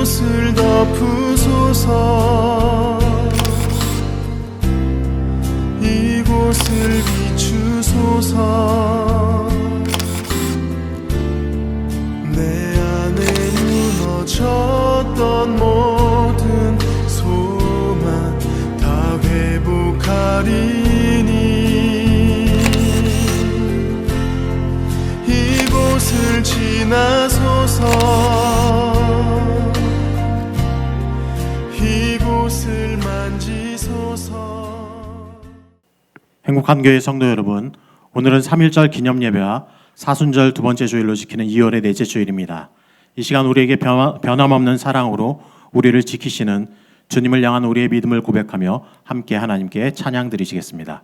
이곳을 덮으소서. 이곳을 비추소서. 내 안에 무너졌던 모든 소망 다 회복하리니 이곳을 지나소서. 이곳을 만지소서. 행복한 교회 성도 여러분, 오늘은 3.1절 기념 예배와 사순절 두 번째 주일로 지키는 2월의 넷째 주일입니다. 이 시간 우리에게 변함없는 사랑으로 우리를 지키시는 주님을 향한 우리의 믿음을 고백하며 함께 하나님께 찬양 드리시겠습니다.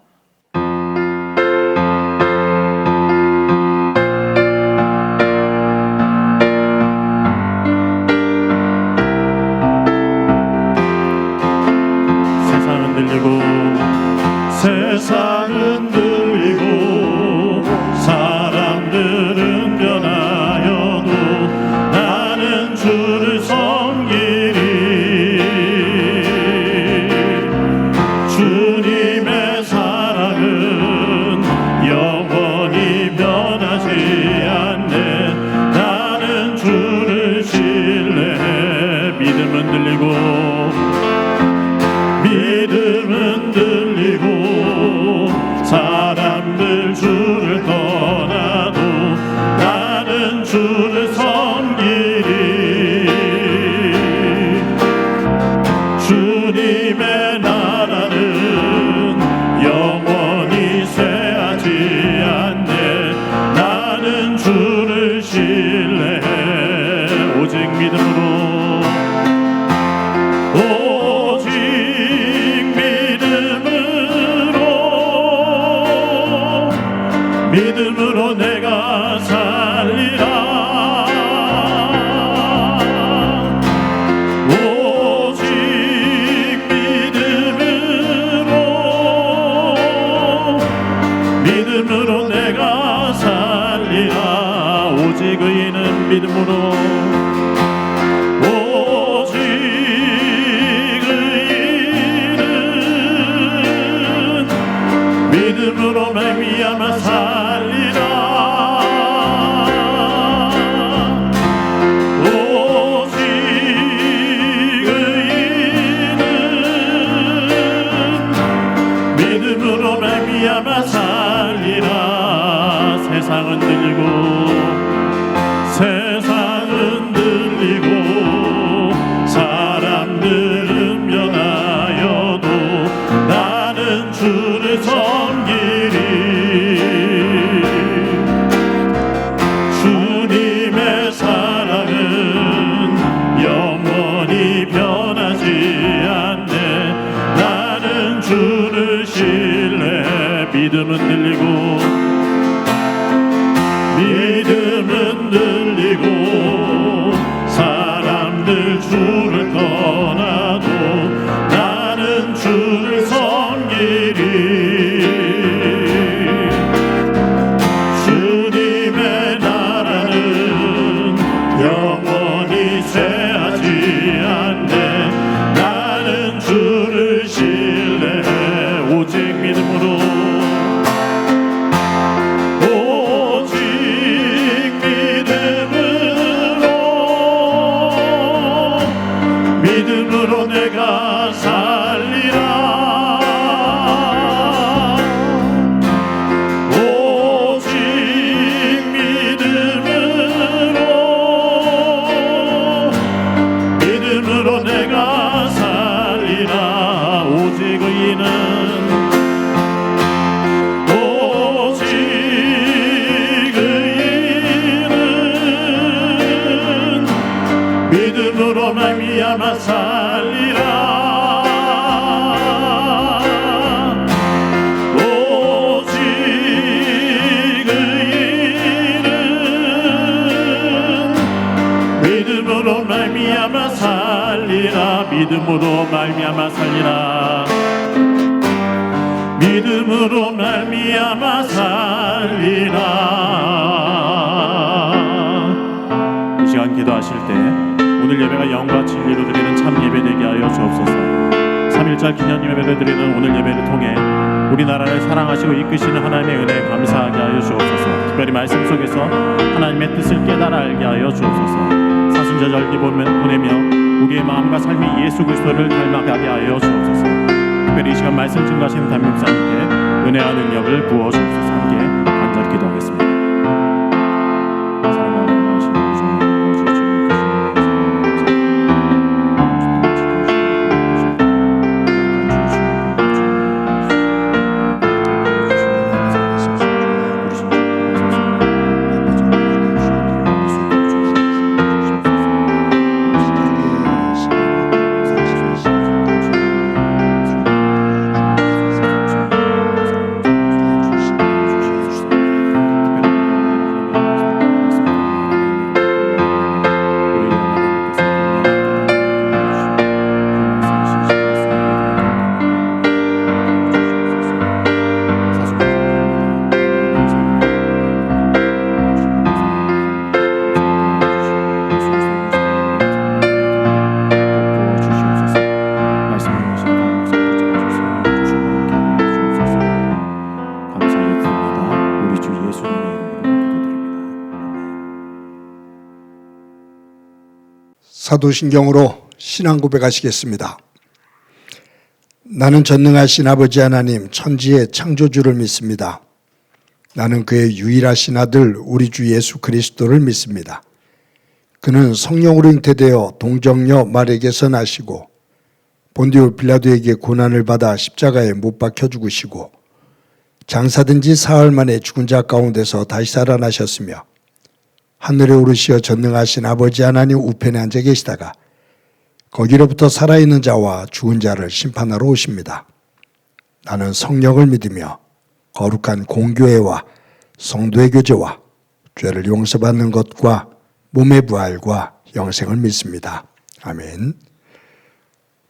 세상은 들리고 사람들은 변하여도 나는 주를 섬기리. 주님의 사랑은 영원히 변하지 않네. 나는 주를 신뢰해. 믿음은 들리고 사람들 주를 떠나도 나는 주를 섬기리. 주님의 나라는 영원히 쇠하지 않네. 나는 주를 신뢰해. 오직 믿음으로 내가 살리라. 오직 믿음으로 내가 살리라. 오직 의인은 믿음으로. 오직 의인은 믿음으로 말미암아 살리라. 오직 의인은 믿음으로 말미암아 살리라. 세상은 들리고 사람들은 변하여도 나는 주를 섬기리. 주님의 사랑은 영원히 변하지 않네. 나는 주를 신뢰해. 믿음은 들리고 사람들 주를 떠나도 나는 주를 섬기리. 주님의 나라는 영원히 쇠하지 않네. 나는 주를 신뢰해. 오직 믿음으로 내가 살리라. 오직 믿음으로 내가 살리라. 오직 의인은 믿음으로 말미암아 살리라. 오직 의인은 믿음으로 말미암아 살리라. 믿음으로 말미암아 살리라. 믿음으로 말미암아 살리라. 이 시간 기도하실 때 오늘 예배가 영과 진리로 드리는 참 예배 되게 하여 주옵소서. 3.1절 기념 예배를 드리는 오늘 예배를 통해 우리나라를 사랑하시고 이끄시는 하나님의 은혜에 감사하게 하여 주옵소서. 특별히 말씀 속에서 하나님의 뜻을 깨달아 알게 하여 주옵소서. 사순절기 보내며 우리의 마음과 삶이 예수 그리스도를 닮아가게 하여 주옵소서. 특별히 이 시간 말씀 증거하시는 담임목사님께 은혜와 능력을 부어 주옵소서. 함께 간절히 기도하겠습니다. 사도신경으로 신앙 고백하시겠습니다. 나는 전능하신 아버지 하나님 천지의 창조주를 믿습니다. 나는 그의 유일하신 아들 우리 주 예수 그리스도를 믿습니다. 그는 성령으로 잉태되어 동정녀 마리아에게서 나시고 본디오 빌라도에게 고난을 받아 십자가에 못 박혀 죽으시고 장사된 지 사흘 만에 죽은 자 가운데서 다시 살아나셨으며 하늘에 오르시어 전능하신 아버지 하나님 우편에 앉아 계시다가 거기로부터 살아있는 자와 죽은 자를 심판하러 오십니다. 나는 성령을 믿으며 거룩한 공교회와 성도의 교제와 죄를 용서받는 것과 몸의 부활과 영생을 믿습니다. 아멘.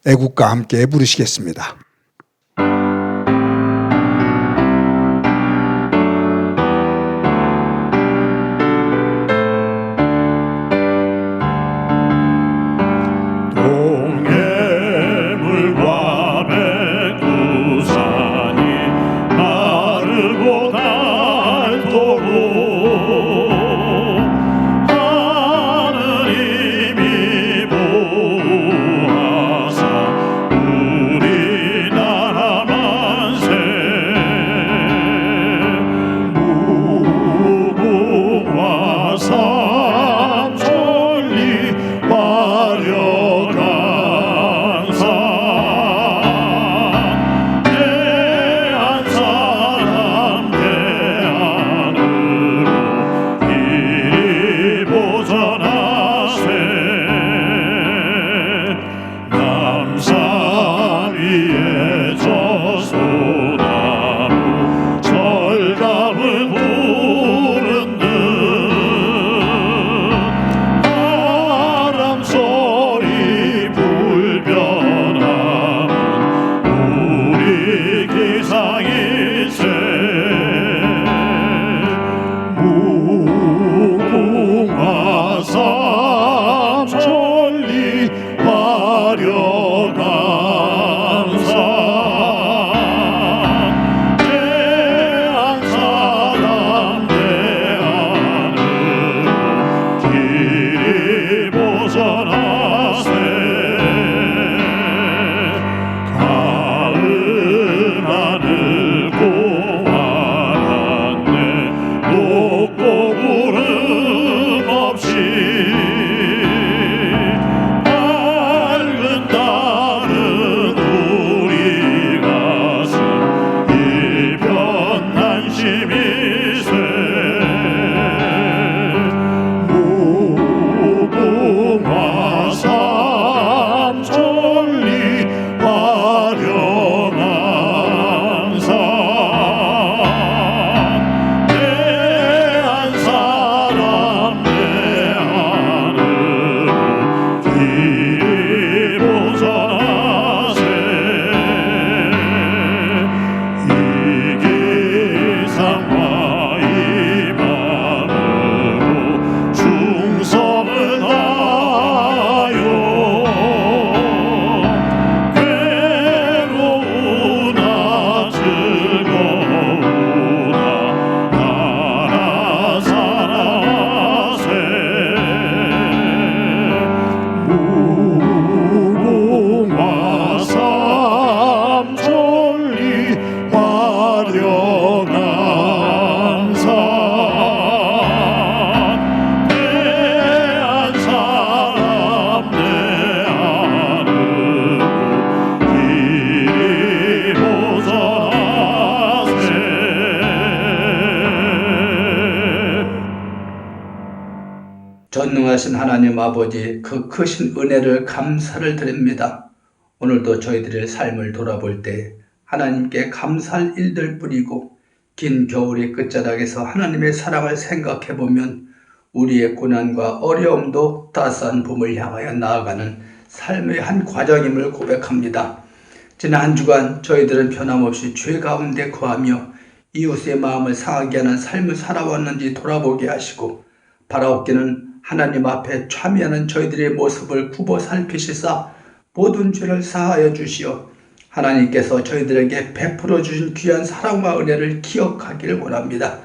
애국과 함께 부르시겠습니다. 하나님이 보호하사 우리 전능하신 하나님 아버지, 그 크신 은혜를 감사를 드립니다. 오늘도 저희들의 삶을 돌아볼 때 하나님께 감사할 일들 뿐이고 긴 겨울의 끝자락에서 하나님의 사랑을 생각해보면 우리의 고난과 어려움도 따스한 봄을 향하여 나아가는 삶의 한 과정임을 고백합니다. 지난 한 주간 저희들은 변함없이 죄 가운데 거하며 이웃의 마음을 상하게 하는 삶을 살아왔는지 돌아보게 하시고 바라옵기는 하나님 앞에 참여하는 저희들의 모습을 굽어 살피시사 모든 죄를 사하여 주시어 하나님께서 저희들에게 베풀어 주신 귀한 사랑과 은혜를 기억하기를 원합니다.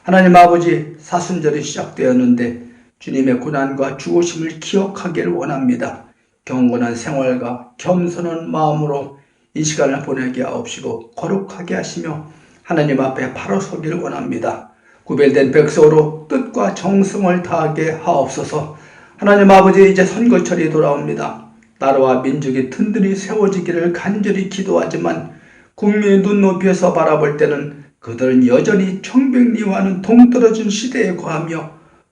하나님 아버지, 사순절이 시작되었는데 주님의 고난과 죽으심을 기억하기를 원합니다. 경건한 생활과 겸손한 마음으로 이 시간을 보내게 하옵시고 거룩하게 하시며 하나님 앞에 바로 서기를 원합니다. 구별된 백성으로 뜻과 정성을 다하게 하옵소서. 하나님 아버지, 이제 선거철이 돌아옵니다. 나라와 민족이 든든히 세워지기를 간절히 기도하지만 국민의 눈높이에서 바라볼 때는 그들은 여전히 청백리와는 동떨어진 시대에 거하며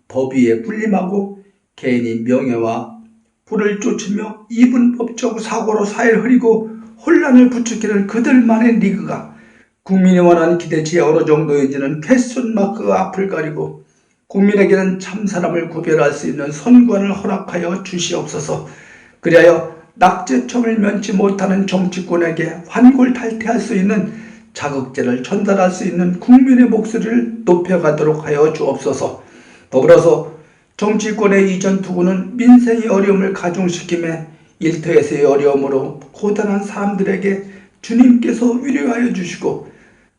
법 위에 군림하고 개인이 명예와 부를 쫓으며 이분법적 사고로 사회를 흐리고 혼란을 부추기는 그들만의 리그가 국민이 원하는 기대치에 어느 정도인지는 퀘스천 마크가 앞을 가리고 국민에게는 참사람을 구별할 수 있는 선관을 허락하여 주시옵소서. 그리하여 낙제청을 면치 못하는 정치권에게 환골탈퇴할 수 있는 자극제를 전달할 수 있는 국민의 목소리를 높여가도록 하여 주옵소서. 더불어서 정치권의 이전 투구는 민생의 어려움을 가중시킴에 일터에서의 어려움으로 고단한 사람들에게 주님께서 위로하여 주시고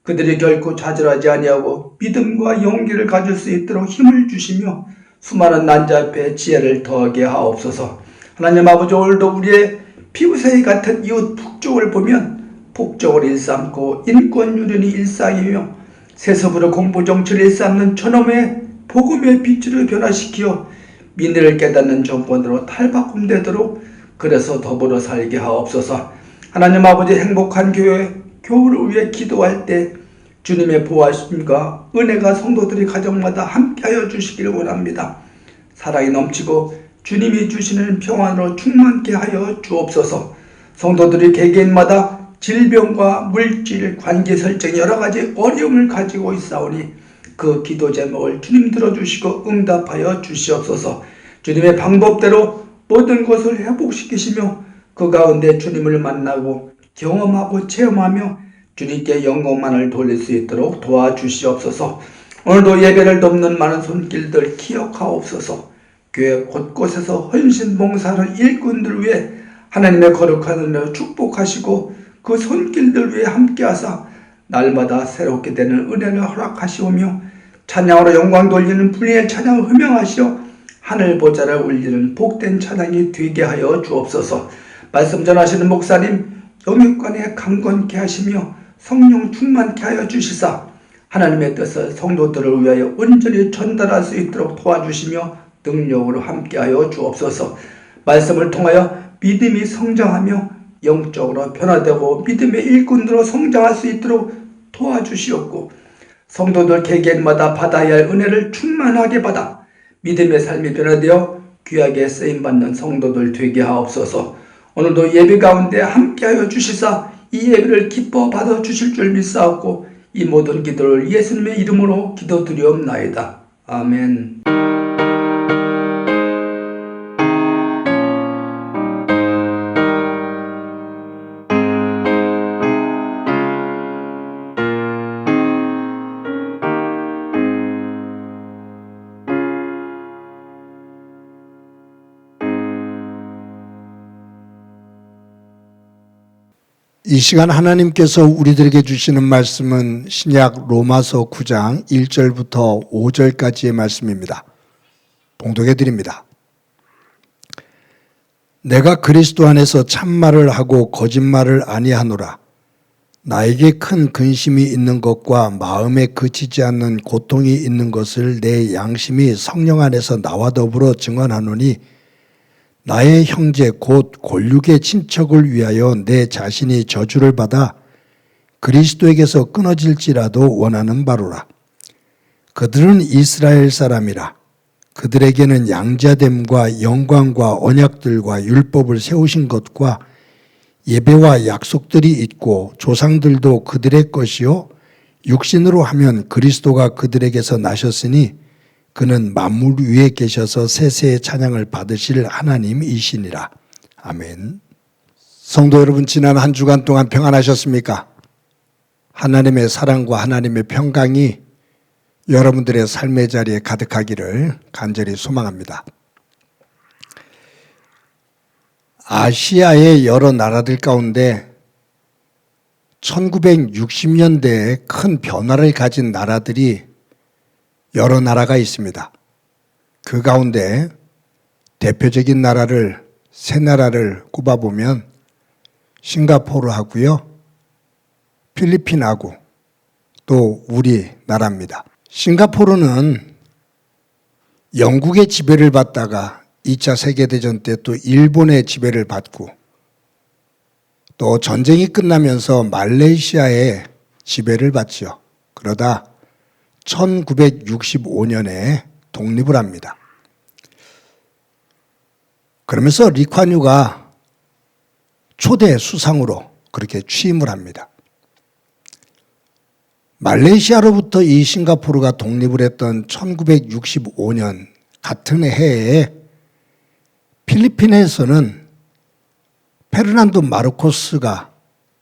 그들이 결코 좌절하지 아니하고 믿음과 용기를 가질 수 있도록 힘을 주시며 수많은 난자 앞에 지혜를 더하게 하옵소서. 하나님 아버지, 오늘도 우리의 피부색이 같은 이웃 북쪽을 보면 폭적을 일삼고 인권유린이 일상이며 세습으로 공부정치를 일삼는 저놈의 복음의 빛으로 변화시키어 민의를 깨닫는 정권으로 탈바꿈되도록 그래서 더불어 살게 하옵소서. 하나님 아버지, 행복한 교회 교우를 위해 기도할 때 주님의 보호하심과 은혜가 성도들이 가정마다 함께하여 주시기를 원합니다. 사랑이 넘치고 주님이 주시는 평안으로 충만케 하여 주옵소서. 성도들이 개개인마다 질병과 물질, 관계 설정 여러 가지 어려움을 가지고 있사오니 그 기도 제목을 주님 들어주시고 응답하여 주시옵소서. 주님의 방법대로 모든 것을 회복시키시며 그 가운데 주님을 만나고 경험하고 체험하며 주님께 영광만을 돌릴 수 있도록 도와주시옵소서. 오늘도 예배를 돕는 많은 손길들 기억하옵소서. 교회 곳곳에서 헌신 봉사하는 일꾼들 위해 하나님의 거룩한 은혜로 축복하시고 그 손길들 위해 함께하사 날마다 새롭게 되는 은혜를 허락하시오며 찬양으로 영광 돌리는 분의 찬양을 흠명하시어 하늘 보좌를 울리는 복된 찬양이 되게 하여 주옵소서. 말씀 전하시는 목사님 영육간에 강건케 하시며 성령 충만케 하여 주시사 하나님의 뜻을 성도들을 위하여 온전히 전달할 수 있도록 도와주시며 능력으로 함께하여 주옵소서. 말씀을 통하여 믿음이 성장하며 영적으로 변화되고 믿음의 일꾼으로 성장할 수 있도록 도와주시옵고 성도들 개개인마다 받아야 할 은혜를 충만하게 받아 믿음의 삶이 변화되어 귀하게 쓰임받는 성도들 되게 하옵소서. 오늘도 예배 가운데 함께하여 주시사 이 예배를 기뻐 받아 주실 줄 믿사옵고 이 모든 기도를 예수님의 이름으로 기도드리옵나이다. 아멘. 이 시간 하나님께서 우리들에게 주시는 말씀은 신약 로마서 9장 1절부터 5절까지의 말씀입니다. 봉독해 드립니다. 내가 그리스도 안에서 참말을 하고 거짓말을 아니하노라. 나에게 큰 근심이 있는 것과 마음에 그치지 않는 고통이 있는 것을 내 양심이 성령 안에서 나와 더불어 증언하노니 나의 형제 곧 골육의 친척을 위하여 내 자신이 저주를 받아 그리스도에게서 끊어질지라도 원하는 바로라. 그들은 이스라엘 사람이라. 그들에게는 양자됨과 영광과 언약들과 율법을 세우신 것과 예배와 약속들이 있고 조상들도 그들의 것이요 육신으로 하면 그리스도가 그들에게서 나셨으니 그는 만물 위에 계셔서 세세의 찬양을 받으실 하나님이시니라. 아멘. 성도 여러분, 지난 한 주간 동안 평안하셨습니까? 하나님의 사랑과 하나님의 평강이 여러분들의 삶의 자리에 가득하기를 간절히 소망합니다. 아시아의 여러 나라들 가운데 1960년대에 큰 변화를 가진 나라들이 여러 나라가 있습니다. 그 가운데 대표적인 나라를 세 나라를 꼽아보면 싱가포르하고요, 필리핀하고 또 우리나라입니다. 싱가포르는 영국의 지배를 받다가 2차 세계대전 때 또 일본의 지배를 받고 또 전쟁이 끝나면서 말레이시아의 지배를 받죠. 그러다 1965년에 독립을 합니다. 그러면서 리콴유가 초대 수상으로 그렇게 취임을 합니다. 말레이시아로부터 이 싱가포르가 독립을 했던 1965년 같은 해에 필리핀에서는 페르난도 마르코스가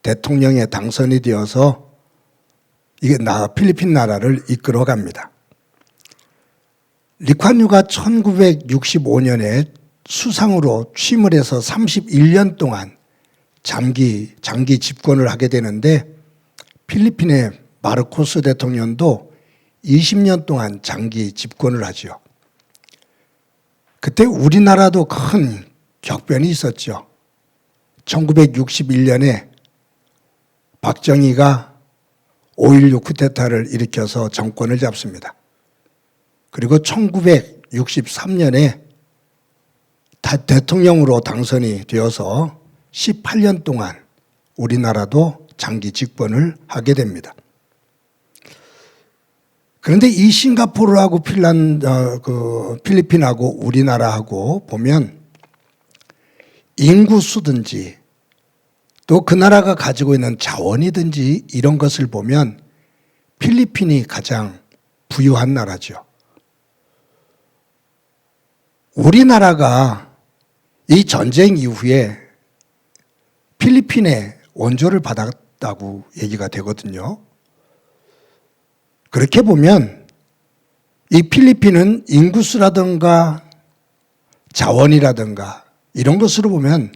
대통령에 당선이 되어서 이게 필리핀 나라를 이끌어갑니다. 리콴유가 1965년에 수상으로 취임을 해서 31년 동안 장기 집권을 하게 되는데 필리핀의 마르코스 대통령도 20년 동안 장기 집권을 하죠. 그때 우리나라도 큰 격변이 있었죠. 1961년에 박정희가 5.16 쿠데타를 일으켜서 정권을 잡습니다. 그리고 1963년에 대통령으로 당선이 되어서 18년 동안 우리나라도 장기 집권을 하게 됩니다. 그런데 이 싱가포르하고 필리핀하고 우리나라하고 보면 인구수든지 또 그 나라가 가지고 있는 자원이든지 이런 것을 보면 필리핀이 가장 부유한 나라죠. 우리나라가 이 전쟁 이후에 필리핀에 원조를 받았다고 얘기가 되거든요. 그렇게 보면 이 필리핀은 인구수라든가 자원이라든가 이런 것으로 보면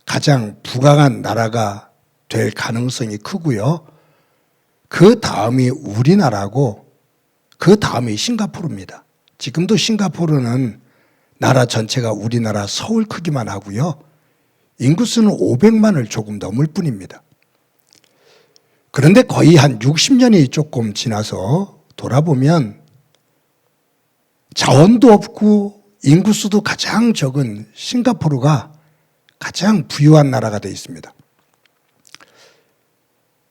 가장 부강한 나라가 될 가능성이 크고요. 그 다음이 우리나라고 그 다음이 싱가포르입니다. 지금도 싱가포르는 나라 전체가 우리나라 서울 크기만 하고요. 인구수는 500만을 조금 넘을 뿐입니다. 그런데 거의 한 60년이 조금 지나서 돌아보면 자원도 없고 인구수도 가장 적은 싱가포르가 가장 부유한 나라가 되어 있습니다.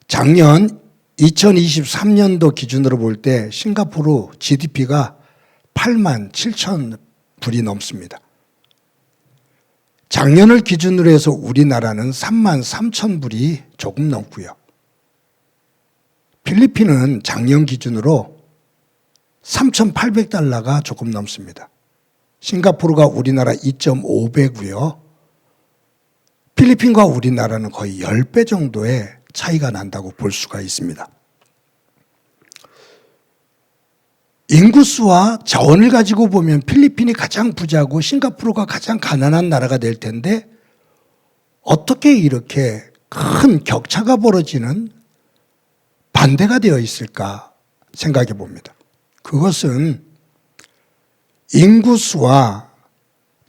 작년 2023년도 기준으로 볼 때 싱가포르 GDP가 8만 7천 불이 넘습니다. 작년을 기준으로 해서 우리나라는 3만 3천 불이 조금 넘고요. 필리핀은 작년 기준으로 3,800달러가 조금 넘습니다. 싱가포르가 우리나라 2.5배고요. 필리핀과 우리나라는 거의 10배 정도의 차이가 난다고 볼 수가 있습니다. 인구수와 자원을 가지고 보면 필리핀이 가장 부자고 싱가포르가 가장 가난한 나라가 될 텐데 어떻게 이렇게 큰 격차가 벌어지는 반대가 되어 있을까 생각해 봅니다. 그것은 인구수와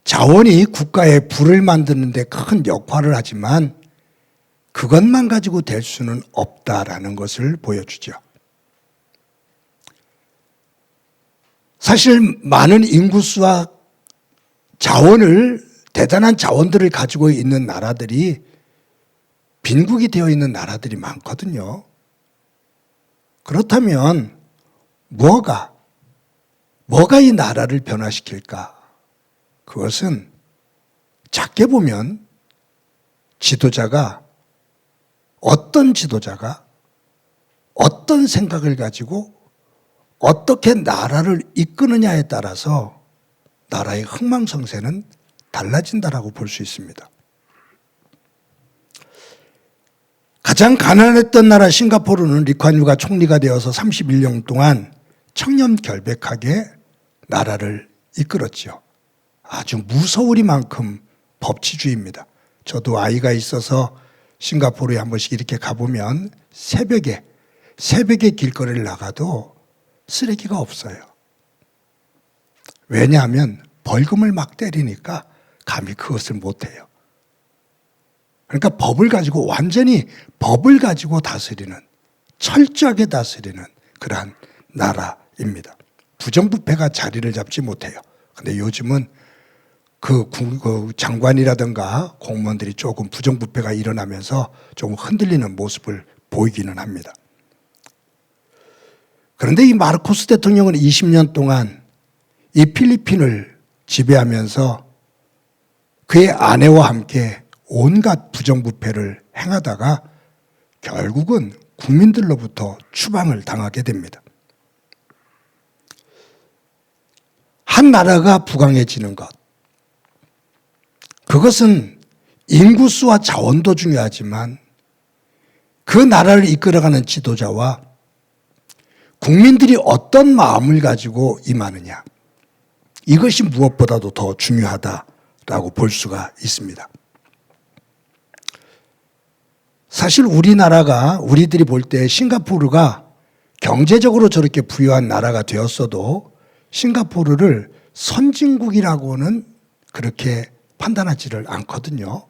자원이 국가의 부를 만드는 데 큰 역할을 하지만 그것만 가지고 될 수는 없다라는 것을 보여주죠. 사실 많은 인구수와 대단한 자원들을 가지고 있는 나라들이 빈국이 되어 있는 나라들이 많거든요. 그렇다면 뭐가 이 나라를 변화시킬까? 그것은 작게 보면 어떤 지도자가 어떤 생각을 가지고 어떻게 나라를 이끄느냐에 따라서 나라의 흥망성쇠는 달라진다라고 볼 수 있습니다. 가장 가난했던 나라 싱가포르는 리쿠안유가 총리가 되어서 31년 동안 청렴결백하게 나라를 이끌었죠. 아주 무서우리만큼 법치주의입니다. 저도 아이가 있어서 싱가포르에 한 번씩 이렇게 가보면 새벽에 길거리를 나가도 쓰레기가 없어요. 왜냐하면 벌금을 막 때리니까 감히 그것을 못해요. 그러니까 완전히 법을 가지고 다스리는, 철저하게 다스리는 그러한 나라입니다. 부정부패가 자리를 잡지 못해요. 근데 요즘은 그 장관이라든가 공무원들이 조금 부정부패가 일어나면서 조금 흔들리는 모습을 보이기는 합니다. 그런데 이 마르코스 대통령은 20년 동안 이 필리핀을 지배하면서 그의 아내와 함께 온갖 부정부패를 행하다가 결국은 국민들로부터 추방을 당하게 됩니다. 한 나라가 부강해지는 것, 그것은 인구수와 자원도 중요하지만 그 나라를 이끌어가는 지도자와 국민들이 어떤 마음을 가지고 임하느냐, 이것이 무엇보다도 더 중요하다라고 볼 수가 있습니다. 사실 우리들이 볼 때 싱가포르가 경제적으로 저렇게 부유한 나라가 되었어도 싱가포르를 선진국이라고는 그렇게 판단하지를 않거든요.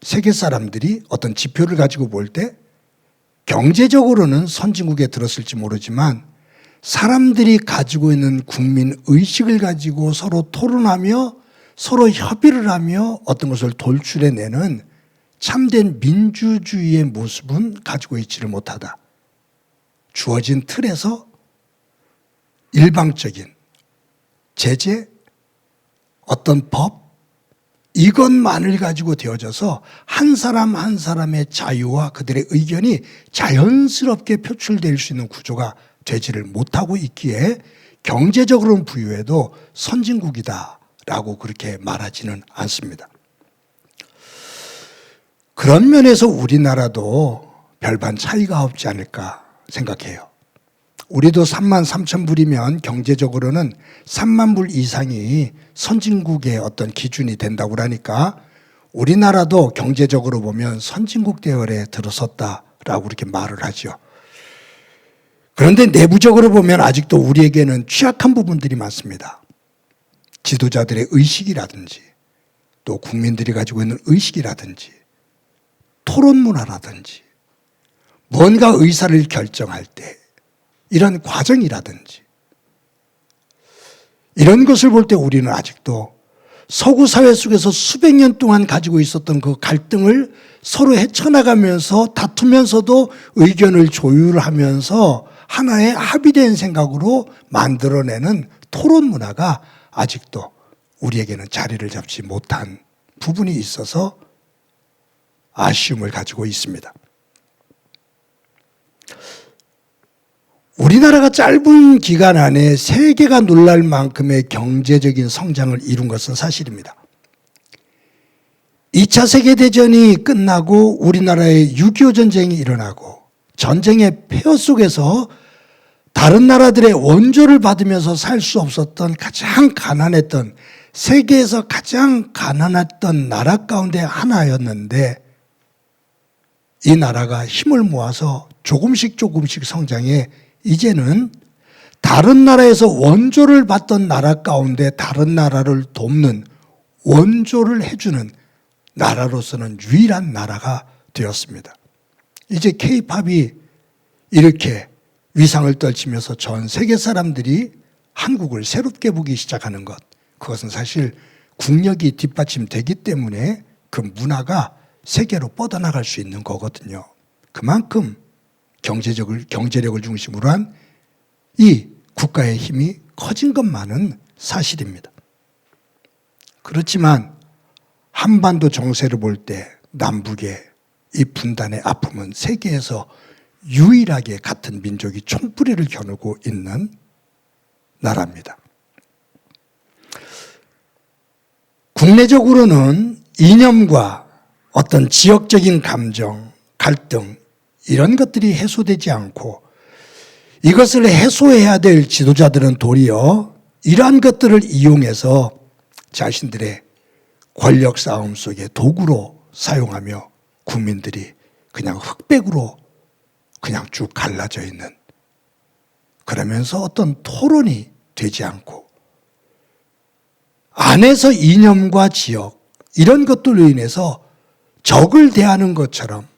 세계 사람들이 어떤 지표를 가지고 볼 때 경제적으로는 선진국에 들었을지 모르지만 사람들이 가지고 있는 국민 의식을 가지고 서로 토론하며 서로 협의를 하며 어떤 것을 돌출해내는 참된 민주주의의 모습은 가지고 있지를 못하다. 주어진 틀에서 일방적인 제재, 어떤 법, 이것만을 가지고 되어져서 한 사람 한 사람의 자유와 그들의 의견이 자연스럽게 표출될 수 있는 구조가 되지를 못하고 있기에 경제적으로는 부유해도 선진국이다라고 그렇게 말하지는 않습니다. 그런 면에서 우리나라도 별반 차이가 없지 않을까 생각해요. 우리도 3만 3천 불이면 경제적으로는 3만 불 이상이 선진국의 어떤 기준이 된다고 하니까 우리나라도 경제적으로 보면 선진국 대열에 들어섰다라고 이렇게 말을 하죠. 그런데 내부적으로 보면 아직도 우리에게는 취약한 부분들이 많습니다. 지도자들의 의식이라든지 또 국민들이 가지고 있는 의식이라든지 토론 문화라든지 뭔가 의사를 결정할 때 이런 과정이라든지 이런 것을 볼 때 우리는 아직도 서구 사회 속에서 수백 년 동안 가지고 있었던 그 갈등을 서로 헤쳐나가면서 다투면서도 의견을 조율하면서 하나의 합의된 생각으로 만들어내는 토론 문화가 아직도 우리에게는 자리를 잡지 못한 부분이 있어서 아쉬움을 가지고 있습니다. 우리나라가 짧은 기간 안에 세계가 놀랄 만큼의 경제적인 성장을 이룬 것은 사실입니다. 2차 세계대전이 끝나고 우리나라에 6.25 전쟁이 일어나고 전쟁의 폐허 속에서 다른 나라들의 원조를 받으면서 살 수 없었던 가장 가난했던, 세계에서 가장 가난했던 나라 가운데 하나였는데 이 나라가 힘을 모아서 조금씩 성장해 이제는 다른 나라에서 원조를 받던 나라 가운데 다른 나라를 돕는, 원조를 해주는 나라로서는 유일한 나라가 되었습니다. 이제 K-팝이 이렇게 위상을 떨치면서 전 세계 사람들이 한국을 새롭게 보기 시작하는 것, 그것은 사실 국력이 뒷받침되기 때문에 그 문화가 세계로 뻗어나갈 수 있는 거거든요. 그만큼 경제력을 중심으로 한 이 국가의 힘이 커진 것만은 사실입니다. 그렇지만 한반도 정세를 볼 때 남북의 이 분단의 아픔은 세계에서 유일하게 같은 민족이 총뿌리를 겨누고 있는 나라입니다. 국내적으로는 이념과 어떤 지역적인 감정, 갈등 이런 것들이 해소되지 않고 이것을 해소해야 될 지도자들은 도리어 이러한 것들을 이용해서 자신들의 권력 싸움 속에 도구로 사용하며 국민들이 그냥 흑백으로 그냥 쭉 갈라져 있는, 그러면서 어떤 토론이 되지 않고 안에서 이념과 지역 이런 것들로 인해서 적을 대하는 것처럼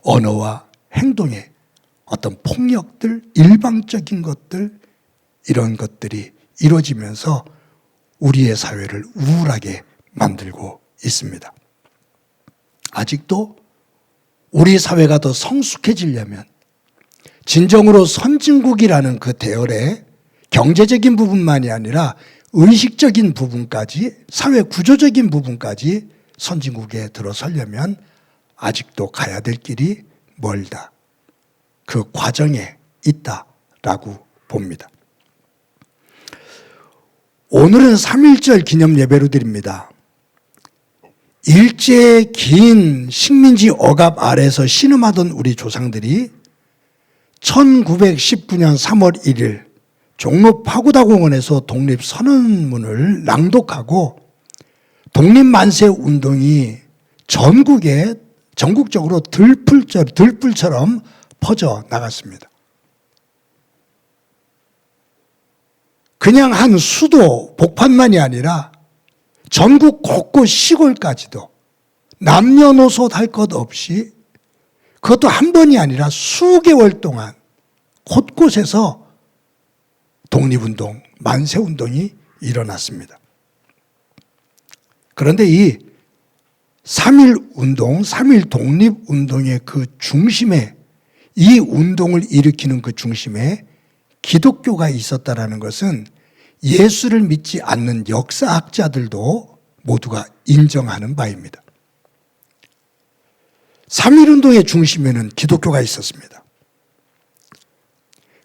언어와 행동에 어떤 폭력들, 일방적인 것들 이런 것들이 이루어지면서 우리의 사회를 우울하게 만들고 있습니다. 아직도 우리 사회가 더 성숙해지려면 진정으로 선진국이라는 그 대열에 경제적인 부분만이 아니라 의식적인 부분까지, 사회 구조적인 부분까지 선진국에 들어서려면 아직도 가야 될 길이 멀다. 그 과정에 있다라고 봅니다. 오늘은 3.1절 기념 예배로 드립니다. 일제의 긴 식민지 억압 아래서 신음하던 우리 조상들이 1919년 3월 1일 종로 파고다공원에서 독립선언문을 낭독하고 독립만세 운동이 전국적으로 들불처럼 퍼져 나갔습니다. 그냥 한 수도 복판만이 아니라 전국 곳곳 시골까지도 남녀노소 할 것 없이, 그것도 한 번이 아니라 수개월 동안 곳곳에서 독립운동, 만세운동이 일어났습니다. 그런데 이 3.1운동, 3.1 독립운동의 그 중심에, 이 운동을 일으키는 그 중심에 기독교가 있었다라는 것은 예수를 믿지 않는 역사학자들도 모두가 인정하는 바입니다. 3.1운동의 중심에는 기독교가 있었습니다.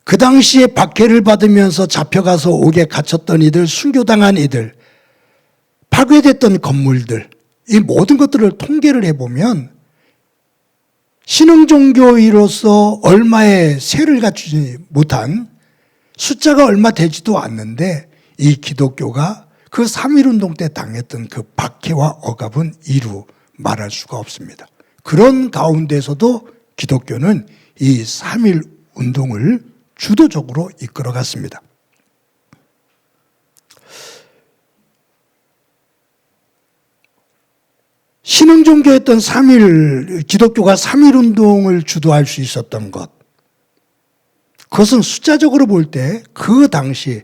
그 당시에 박해를 받으면서 잡혀가서 옥에 갇혔던 이들, 순교당한 이들, 파괴됐던 건물들, 이 모든 것들을 통계를 해보면 신흥종교인으로서 얼마의 세를 갖추지 못한, 숫자가 얼마 되지도 않는데 이 기독교가 그 3.1운동 때 당했던 그 박해와 억압은 이루 말할 수가 없습니다. 그런 가운데서도 기독교는 이 3.1운동을 주도적으로 이끌어갔습니다. 신흥종교였던 기독교가 3.1운동을 주도할 수 있었던 것, 그것은 숫자적으로 볼 때 그 당시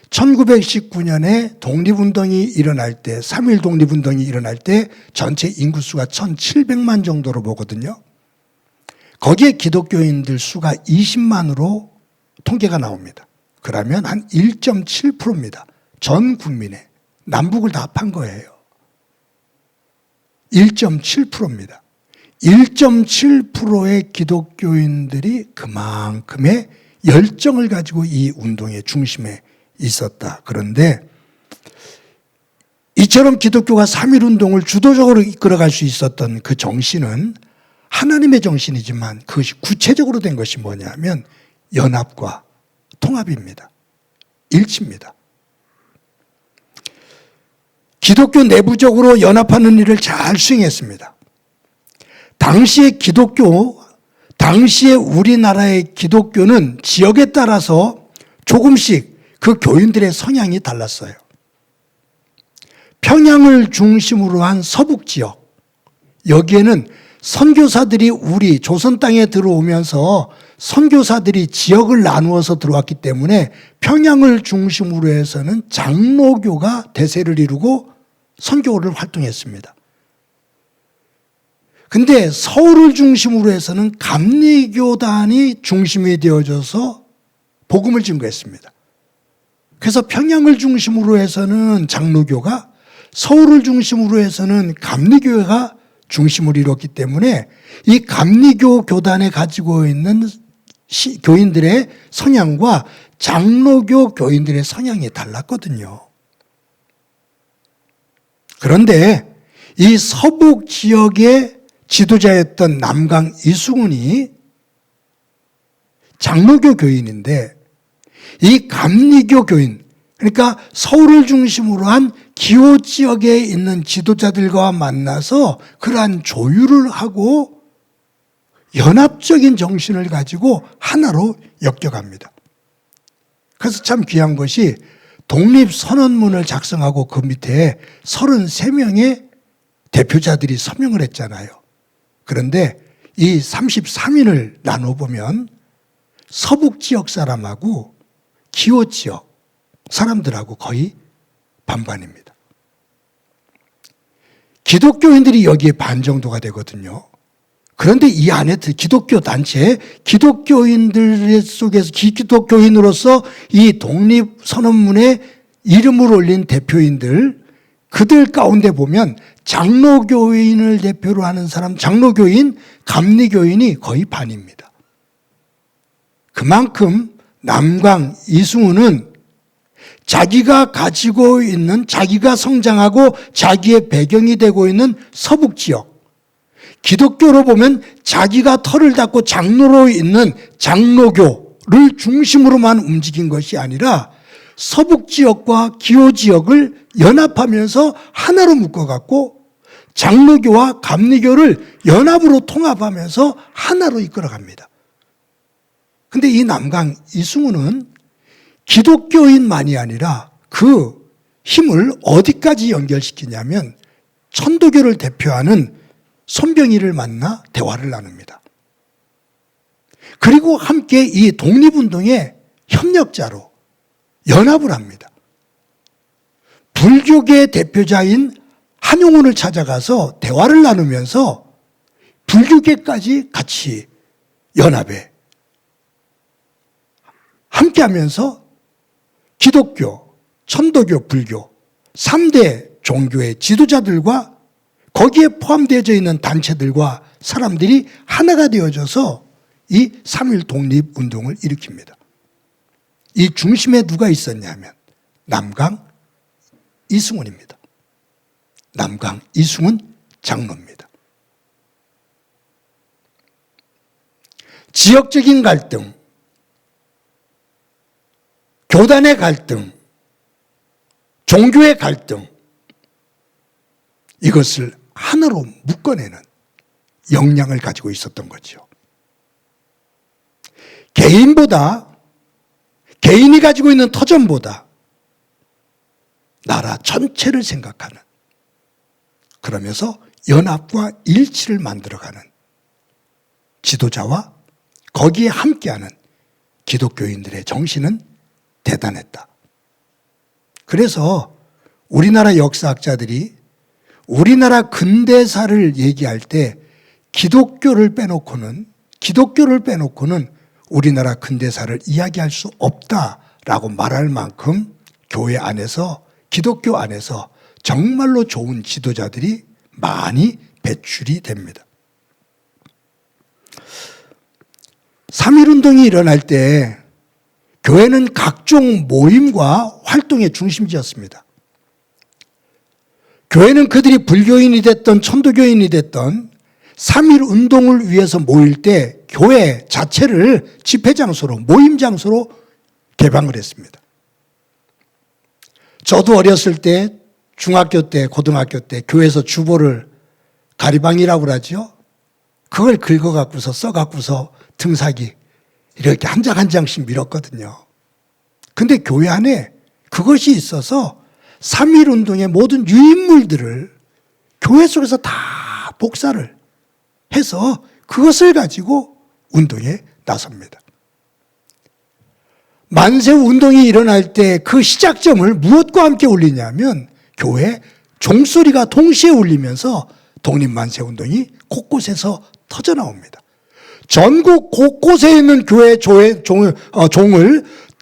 1919년에 독립운동이 일어날 때, 3.1 독립운동이 일어날 때 전체 인구수가 1,700만 정도로 보거든요. 거기에 기독교인들 수가 20만으로 통계가 나옵니다. 그러면 한 1.7%입니다. 전 국민의, 남북을 다 합한 거예요. 1.7%입니다. 1.7%의 기독교인들이 그만큼의 열정을 가지고 이 운동의 중심에 있었다. 그런데 이처럼 기독교가 3.1운동을 주도적으로 이끌어갈 수 있었던 그 정신은 하나님의 정신이지만 그것이 구체적으로 된 것이 뭐냐면 연합과 통합입니다. 일치입니다. 기독교 내부적으로 연합하는 일을 잘 수행했습니다. 당시에 우리나라의 기독교는 지역에 따라서 조금씩 그 교인들의 성향이 달랐어요. 평양을 중심으로 한 서북 지역, 여기에는 선교사들이 우리 조선 땅에 들어오면서 선교사들이 지역을 나누어서 들어왔기 때문에 평양을 중심으로 해서는 장로교가 대세를 이루고 선교를 활동했습니다. 근데 서울을 중심으로 해서는 감리교단이 중심이 되어져서 복음을 증거했습니다. 그래서 평양을 중심으로 해서는 장로교가, 서울을 중심으로 해서는 감리교회가 중심을 이뤘기 때문에 이 감리교 교단에 가지고 있는 교인들의 성향과 장로교 교인들의 성향이 달랐거든요. 그런데 이 서북 지역의 지도자였던 남강 이승훈이 장로교 교인인데 이 감리교 교인, 그러니까 서울을 중심으로 한 기호 지역에 있는 지도자들과 만나서 그러한 조율을 하고 연합적인 정신을 가지고 하나로 엮여갑니다. 그래서 참 귀한 것이 독립선언문을 작성하고 그 밑에 33명의 대표자들이 서명을 했잖아요. 그런데 이 33인을 나눠보면 서북 지역 사람하고 기호 지역 사람들하고 거의 반반입니다. 기독교인들이 여기에 반 정도가 되거든요. 그런데 이 안에 기독교 단체, 기독교인들 속에서 기독교인으로서 이 독립선언문에 이름을 올린 대표인들, 그들 가운데 보면 장로교인을 대표로 하는 사람, 장로교인, 감리교인이 거의 반입니다. 그만큼 남강 이승훈은 자기가 가지고 있는, 자기가 성장하고 자기의 배경이 되고 있는 서북 지역, 기독교로 보면 자기가 털을 닦고 장로로 있는 장로교를 중심으로만 움직인 것이 아니라 서북 지역과 기호 지역을 연합하면서 하나로 묶어갖고 장로교와 감리교를 연합으로 통합하면서 하나로 이끌어갑니다. 근데 이 남강 이승훈은 기독교인만이 아니라 그 힘을 어디까지 연결시키냐면 천도교를 대표하는 손병희를 만나 대화를 나눕니다. 그리고 함께 이 독립운동의 협력자로 연합을 합니다. 불교계 대표자인 한용운을 찾아가서 대화를 나누면서 불교계까지 같이 연합해 함께 하면서 기독교, 천도교, 불교 3대 종교의 지도자들과 거기에 포함되어져 있는 단체들과 사람들이 하나가 되어져서 이 3.1 독립운동을 일으킵니다. 이 중심에 누가 있었냐면 남강 이승훈입니다. 남강 이승훈 장로입니다. 지역적인 갈등, 교단의 갈등, 종교의 갈등, 이것을 하나로 묶어내는 역량을 가지고 있었던 거죠. 개인이 가지고 있는 터전보다 나라 전체를 생각하는, 그러면서 연합과 일치를 만들어가는 지도자와 거기에 함께하는 기독교인들의 정신은 대단했다. 그래서 우리나라 역사학자들이 우리나라 근대사를 얘기할 때 기독교를 빼놓고는 우리나라 근대사를 이야기할 수 없다라고 말할 만큼 교회 안에서, 기독교 안에서 정말로 좋은 지도자들이 많이 배출이 됩니다. 3.1운동이 일어날 때 교회는 각종 모임과 활동의 중심지였습니다. 교회는 그들이 불교인이 됐던 천도교인이 됐던 3.1운동을 위해서 모일 때 교회 자체를 집회장소로, 모임장소로 개방을 했습니다. 저도 어렸을 때, 중학교 때, 고등학교 때 교회에서 주보를 가리방이라고 그러죠. 그걸 긁어갖고서 써갖고서 등사기 이렇게 한 장 한 장씩 밀었거든요. 근데 교회 안에 그것이 있어서 3.1운동의 모든 유인물들을 교회 속에서 다 복사를 해서 그것을 가지고 운동에 나섭니다. 만세운동이 일어날 때 그 시작점을 무엇과 함께 울리냐면 교회 종소리가 동시에 울리면서 독립만세운동이 곳곳에서 터져나옵니다. 전국 곳곳에 있는 교회 종을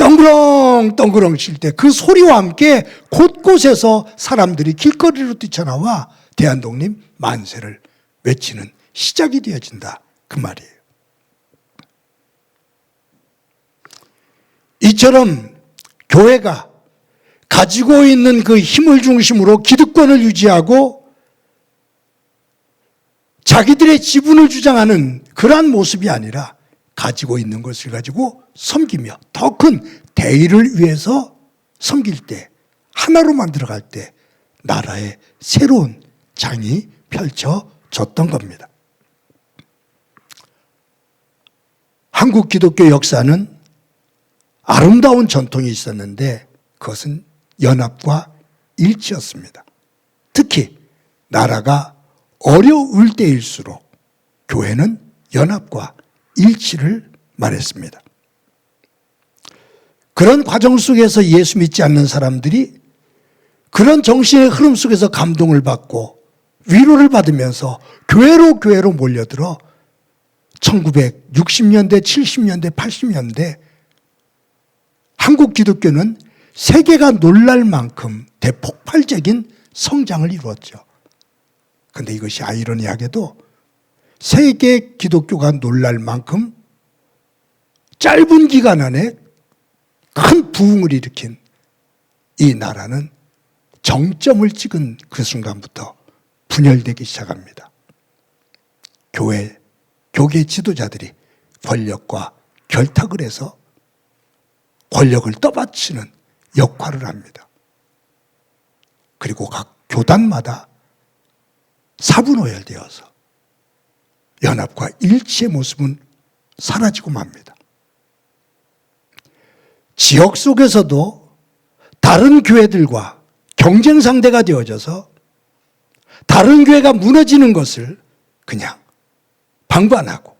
덩그렁 덩그렁 칠 때 그 소리와 함께 곳곳에서 사람들이 길거리로 뛰쳐나와 대한독립 만세를 외치는 시작이 되어진다, 그 말이에요. 이처럼 교회가 가지고 있는 그 힘을 중심으로 기득권을 유지하고 자기들의 지분을 주장하는 그러한 모습이 아니라 가지고 있는 것을 가지고 섬기며 더 큰 대의를 위해서 섬길 때, 하나로 만들어갈 때 나라의 새로운 장이 펼쳐졌던 겁니다. 한국 기독교 역사는 아름다운 전통이 있었는데 그것은 연합과 일치였습니다. 특히 나라가 어려울 때일수록 교회는 연합과 일치를 말했습니다. 그런 과정 속에서 예수 믿지 않는 사람들이 그런 정신의 흐름 속에서 감동을 받고 위로를 받으면서 교회로 몰려들어 1960년대, 70년대, 80년대 한국 기독교는 세계가 놀랄 만큼 대폭발적인 성장을 이루었죠. 그런데 이것이 아이러니하게도 세계 기독교가 놀랄 만큼 짧은 기간 안에 큰 부흥을 일으킨 이 나라는 정점을 찍은 그 순간부터 분열되기 시작합니다. 교계 지도자들이 권력과 결탁을 해서 권력을 떠받치는 역할을 합니다. 그리고 각 교단마다 사분오열되어서 연합과 일치의 모습은 사라지고 맙니다. 지역 속에서도 다른 교회들과 경쟁 상대가 되어져서 다른 교회가 무너지는 것을 그냥 방관하고,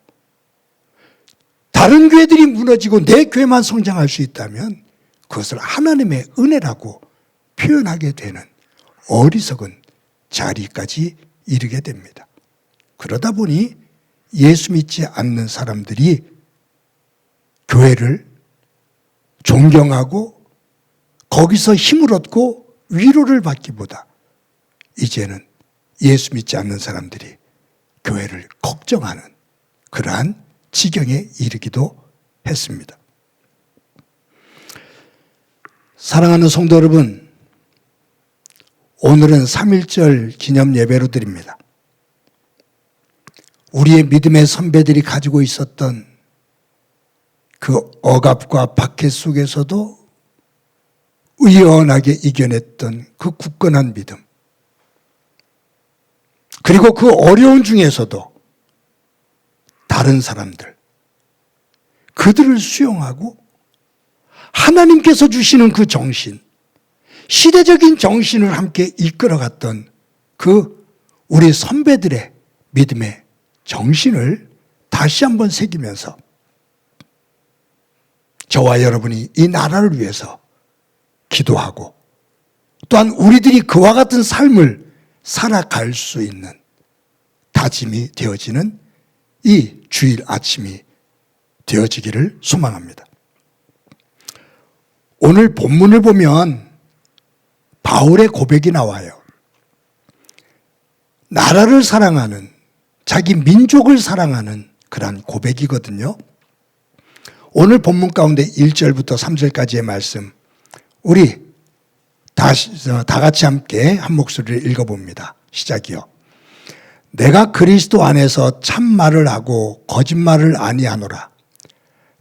다른 교회들이 무너지고 내 교회만 성장할 수 있다면 그것을 하나님의 은혜라고 표현하게 되는 어리석은 자리까지 이르게 됩니다. 그러다 보니 예수 믿지 않는 사람들이 교회를 존경하고 거기서 힘을 얻고 위로를 받기보다 이제는 예수 믿지 않는 사람들이 교회를 걱정하는 그러한 지경에 이르기도 했습니다. 사랑하는 성도 여러분, 오늘은 3.1절 기념 예배로 드립니다. 우리의 믿음의 선배들이 가지고 있었던 그 억압과 박해 속에서도 의연하게 이겨냈던 그 굳건한 믿음, 그리고 그 어려운 중에서도 다른 사람들, 그들을 수용하고 하나님께서 주시는 그 정신, 시대적인 정신을 함께 이끌어갔던 그 우리 선배들의 믿음의 정신을 다시 한번 새기면서 저와 여러분이 이 나라를 위해서 기도하고 또한 우리들이 그와 같은 삶을 살아갈 수 있는 다짐이 되어지는 이 주일 아침이 되어지기를 소망합니다. 오늘 본문을 보면 바울의 고백이 나와요. 나라를 사랑하는, 자기 민족을 사랑하는 그러한 고백이거든요. 오늘 본문 가운데 1절부터 3절까지의 말씀, 우리 다 같이 함께 한 목소리를 읽어봅니다. 시작이요. 내가 그리스도 안에서 참말을 하고 거짓말을 아니하노라.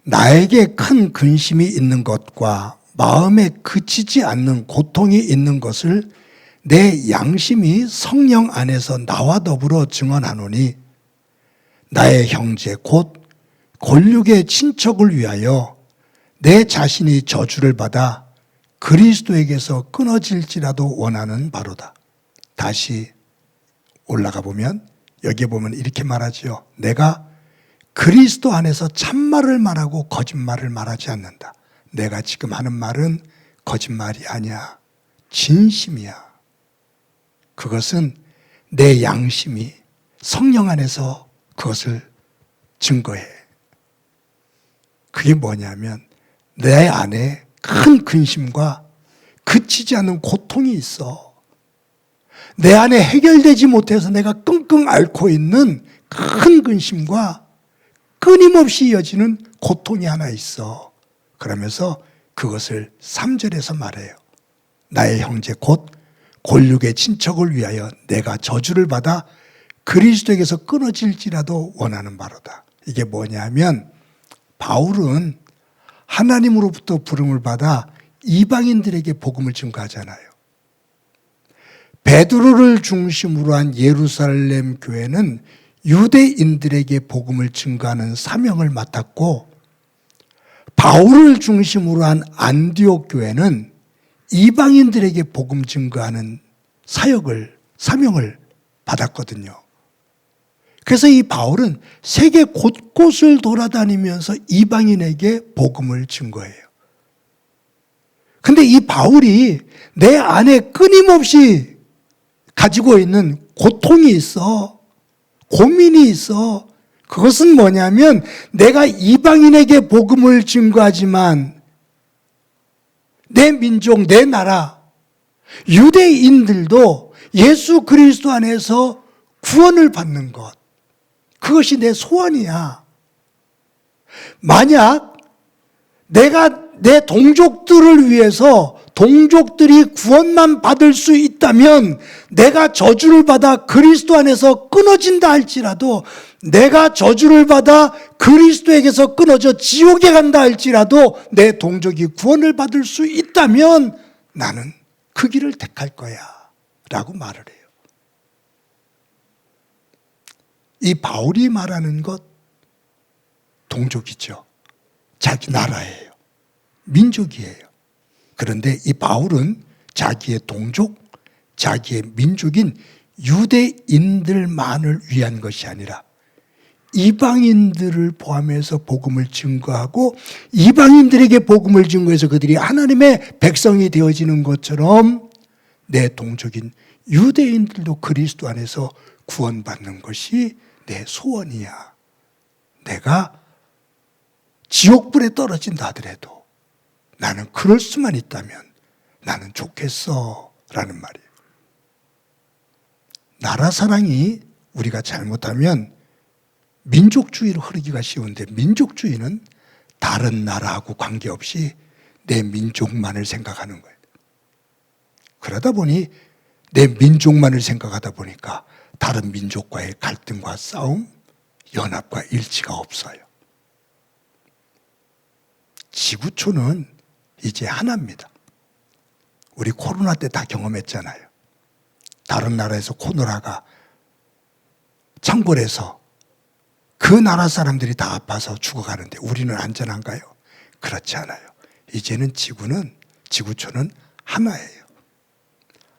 나에게 큰 근심이 있는 것과 마음에 그치지 않는 고통이 있는 것을 내 양심이 성령 안에서 나와 더불어 증언하노니, 나의 형제 곧 골육의 친척을 위하여 내 자신이 저주를 받아 그리스도에게서 끊어질지라도 원하는 바로다. 다시 올라가 보면 여기에 보면 이렇게 말하지요. 내가 그리스도 안에서 참말을 말하고 거짓말을 말하지 않는다. 내가 지금 하는 말은 거짓말이 아니야. 진심이야. 그것은 내 양심이 성령 안에서 그것을 증거해. 그게 뭐냐면 내 안에 큰 근심과 그치지 않는 고통이 있어. 내 안에 해결되지 못해서 내가 끙끙 앓고 있는 큰 근심과 끊임없이 이어지는 고통이 하나 있어. 그러면서 그것을 3절에서 말해요. 나의 형제 곧 골육의 친척을 위하여 내가 저주를 받아 그리스도에게서 끊어질지라도 원하는 바로다. 이게 뭐냐면 바울은 하나님으로부터 부름을 받아 이방인들에게 복음을 증거하잖아요. 베드로를 중심으로 한 예루살렘 교회는 유대인들에게 복음을 증거하는 사명을 맡았고, 바울을 중심으로 한 안디옥 교회는 이방인들에게 복음 증거하는 사명을 받았거든요. 그래서 이 바울은 세계 곳곳을 돌아다니면서 이방인에게 복음을 증거해요. 근데 이 바울이 내 안에 끊임없이 가지고 있는 고통이 있어. 고민이 있어. 그것은 뭐냐면 내가 이방인에게 복음을 증거하지만 내 민족, 내 나라, 유대인들도 예수 그리스도 안에서 구원을 받는 것. 그것이 내 소원이야. 만약 내가 내 동족들을 위해서 동족들이 구원만 받을 수 있다면 내가 저주를 받아 그리스도 안에서 끊어진다 할지라도, 내가 저주를 받아 그리스도에게서 끊어져 지옥에 간다 할지라도 내 동족이 구원을 받을 수 있다면 나는 그 길을 택할 거야 라고 말을 해요. 이 바울이 말하는 것 동족이죠. 자기 나라예요. 민족이에요. 그런데 이 바울은 자기의 동족, 자기의 민족인 유대인들만을 위한 것이 아니라 이방인들을 포함해서 복음을 증거하고, 이방인들에게 복음을 증거해서 그들이 하나님의 백성이 되어지는 것처럼 내 동족인 유대인들도 그리스도 안에서 구원받는 것이 내 소원이야. 내가 지옥불에 떨어진다 하더라도 나는 그럴 수만 있다면 나는 좋겠어 라는 말이에요. 나라 사랑이 우리가 잘못하면 민족주의로 흐르기가 쉬운데, 민족주의는 다른 나라하고 관계없이 내 민족만을 생각하는 거예요. 그러다 보니 내 민족만을 생각하다 보니까 다른 민족과의 갈등과 싸움, 연합과 일치가 없어요. 지구촌은 이제 하나입니다. 우리 코로나 때 다 경험했잖아요. 다른 나라에서 코로나가 창궐해서 그 나라 사람들이 다 아파서 죽어가는데 우리는 안전한가요? 그렇지 않아요. 이제는 지구촌은 하나예요.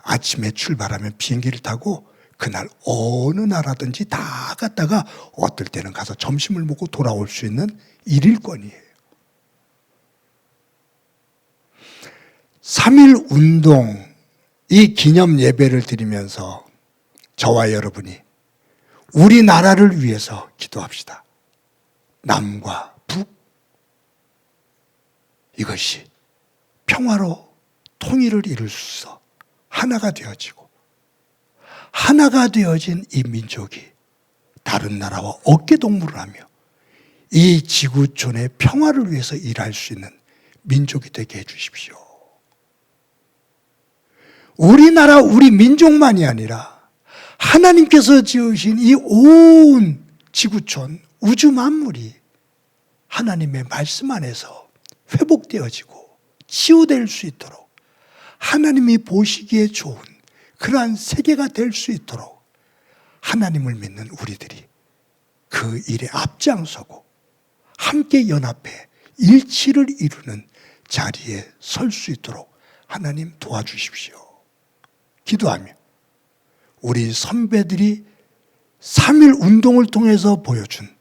아침에 출발하면 비행기를 타고 그날 어느 나라든지 다 갔다가 어떨 때는 가서 점심을 먹고 돌아올 수 있는 일일권이에요. 3.1 운동, 이 기념 예배를 드리면서 저와 여러분이 우리나라를 위해서 기도합시다. 남과 북, 이것이 평화로 통일을 이룰 수 있어 하나가 되어지고, 하나가 되어진 이 민족이 다른 나라와 어깨동무를 하며 이 지구촌의 평화를 위해서 일할 수 있는 민족이 되게 해주십시오. 우리나라, 우리 민족만이 아니라 하나님께서 지으신 이 온 지구촌, 우주 만물이 하나님의 말씀 안에서 회복되어지고 치유될 수 있도록, 하나님이 보시기에 좋은 그러한 세계가 될 수 있도록 하나님을 믿는 우리들이 그 일에 앞장서고 함께 연합해 일치를 이루는 자리에 설 수 있도록 하나님 도와주십시오. 기도하며 우리 선배들이 3.1 운동을 통해서 보여준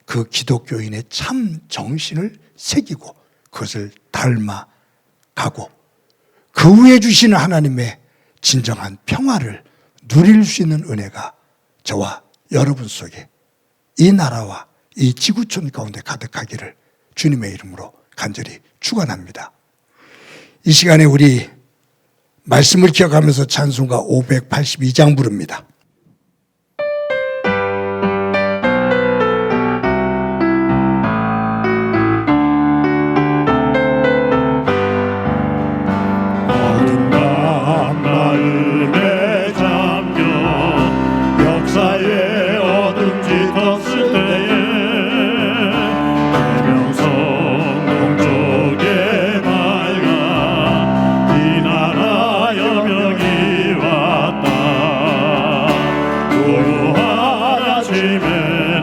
그 기독교인의 참 정신을 새기고 그것을 닮아가고 그 후에 주시는 하나님의 진정한 평화를 누릴 수 있는 은혜가 저와 여러분 속에 이 나라와 이 지구촌 가운데 가득하기를 주님의 이름으로 간절히 축원합니다. 이 시간에 우리 말씀을 기억하면서 찬송가 582장 부릅니다. 어둠과 마음에 잠겨 역사의 어둠 짙었을 때에 대명성 동쪽에 밝아 이 나라 여명이 왔다. 고요한 아침의